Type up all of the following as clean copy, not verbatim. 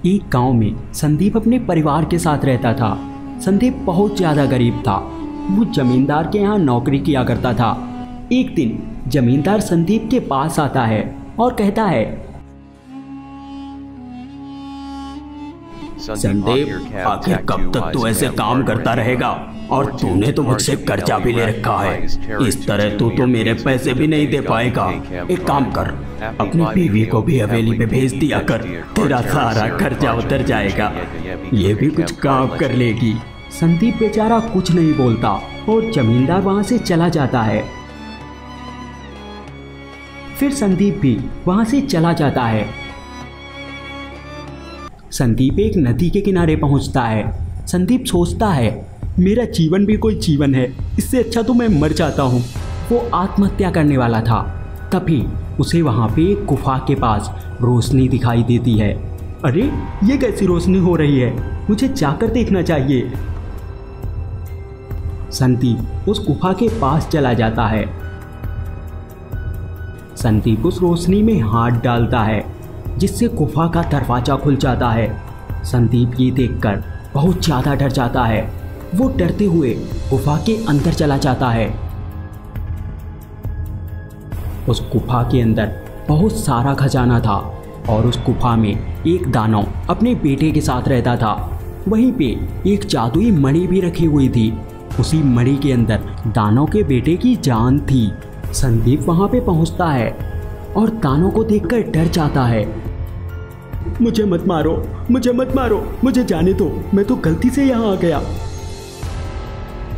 एक गांव में संदीप अपने परिवार के साथ रहता था। संदीप बहुत ज़्यादा गरीब था। वो जमींदार के यहाँ नौकरी किया करता था। एक दिन जमींदार संदीप के पास आता है और कहता है, संदीप, आखिर कब तक तू ऐसे काम करता रहेगा? और तूने तो मुझसे कर्जा भी ले रखा है। इस तरह तू तो मेरे पैसे भी नहीं दे पाएगा। एक काम कर, अपनी बीवी को भी हवेली में भेज दिया कर, तेरा सारा कर्जा उतर जाएगा। ये भी कुछ काम कर लेगी। संदीप बेचारा कुछ नहीं बोलता और जमींदार वहां से चला जाता है। फिर संदीप भी वहां से चला जाता है। संदीप एक नदी के किनारे पहुंचता है। संदीप सोचता है, मेरा जीवन भी कोई जीवन है, इससे अच्छा तो मैं मर जाता हूँ। वो आत्महत्या करने वाला था। तभी उसे वहाँ पे एक गुफा के पास रोशनी दिखाई देती है। अरे ये कैसी रोशनी हो रही है, मुझे जाकर देखना चाहिए। संदीप उस गुफा के पास चला जाता है। संदीप उस रोशनी में हाथ डालता है, जिससे गुफा का दरवाजा खुल जाता है। संदीप ये देखकर बहुत ज़्यादा डर जाता है। वो डरते हुए गुफा के अंदर चला जाता है। उस गुफा के अंदर बहुत सारा खजाना था और उस गुफा में एक दानव अपने बेटे के साथ रहता था। वहीं पे एक जादुई मणि भी रखी हुई थी। उसी मणि के अंदर दानव के बेटे की जान थी। संदीप वहां पे पहुंचता है और दानव को देखकर डर जाता है। मुझे मत मारो, मुझे मत मारो, मुझे जाने दो, मैं तो गलती से यहाँ आ गया।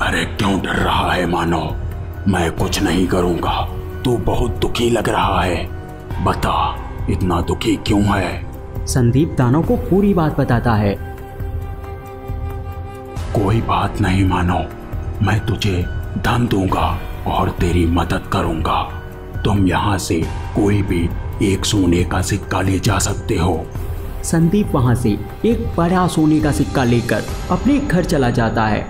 अरे क्यों डर रहा है मानो? मैं कुछ नहीं करूँगा। तू बहुत दुखी लग रहा है, बता इतना दुखी क्यों है? संदीप दानव को पूरी बात बताता है। कोई बात नहीं मानो, मैं तुझे धन दूंगा और तेरी मदद करूंगा। तुम यहाँ से कोई भी एक सोने का सिक्का ले जा सकते हो। संदीप वहां से एक बड़ा सोने का सिक्का लेकर अपने घर चला जाता है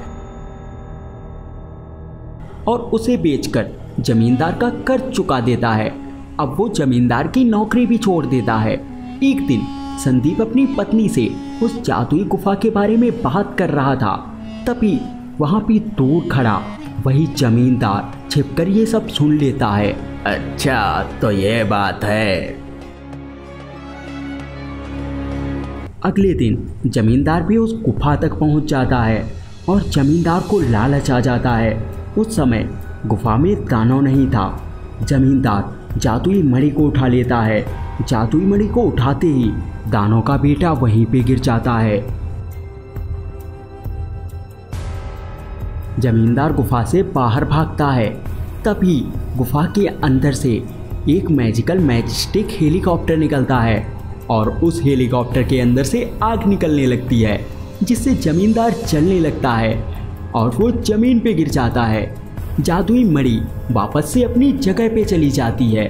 और उसे बेचकर जमींदार का कर्ज चुका देता है। अब वो जमींदार की नौकरी भी छोड़ देता है। एक दिन संदीप अपनी पत्नी से उस जादुई गुफा के बारे में बात कर रहा था। तभी वहां पे दूर खड़ा वही जमींदार छिपकर ये सब सुन लेता है। अच्छा तो ये बात है। अगले दिन जमींदार भी उस गुफा तक पहुंच जाता है और जमींदार को लालच आ जाता है। उस समय गुफा में दानव नहीं था। जमींदार जादुई मणि को उठा लेता है। जादुई मणि को उठाते ही दानव का बेटा वहीं पे गिर जाता है। जमींदार गुफा से बाहर भागता है। तभी गुफा के अंदर से एक मैजिकल मैजिस्टिक हेलीकॉप्टर निकलता है और उस हेलीकॉप्टर के अंदर से आग निकलने लगती है, जिससे जमींदार जलने लगता है और वो जमीन पे गिर जाता है। जादुई मणि वापस से अपनी जगह पे चली जाती है।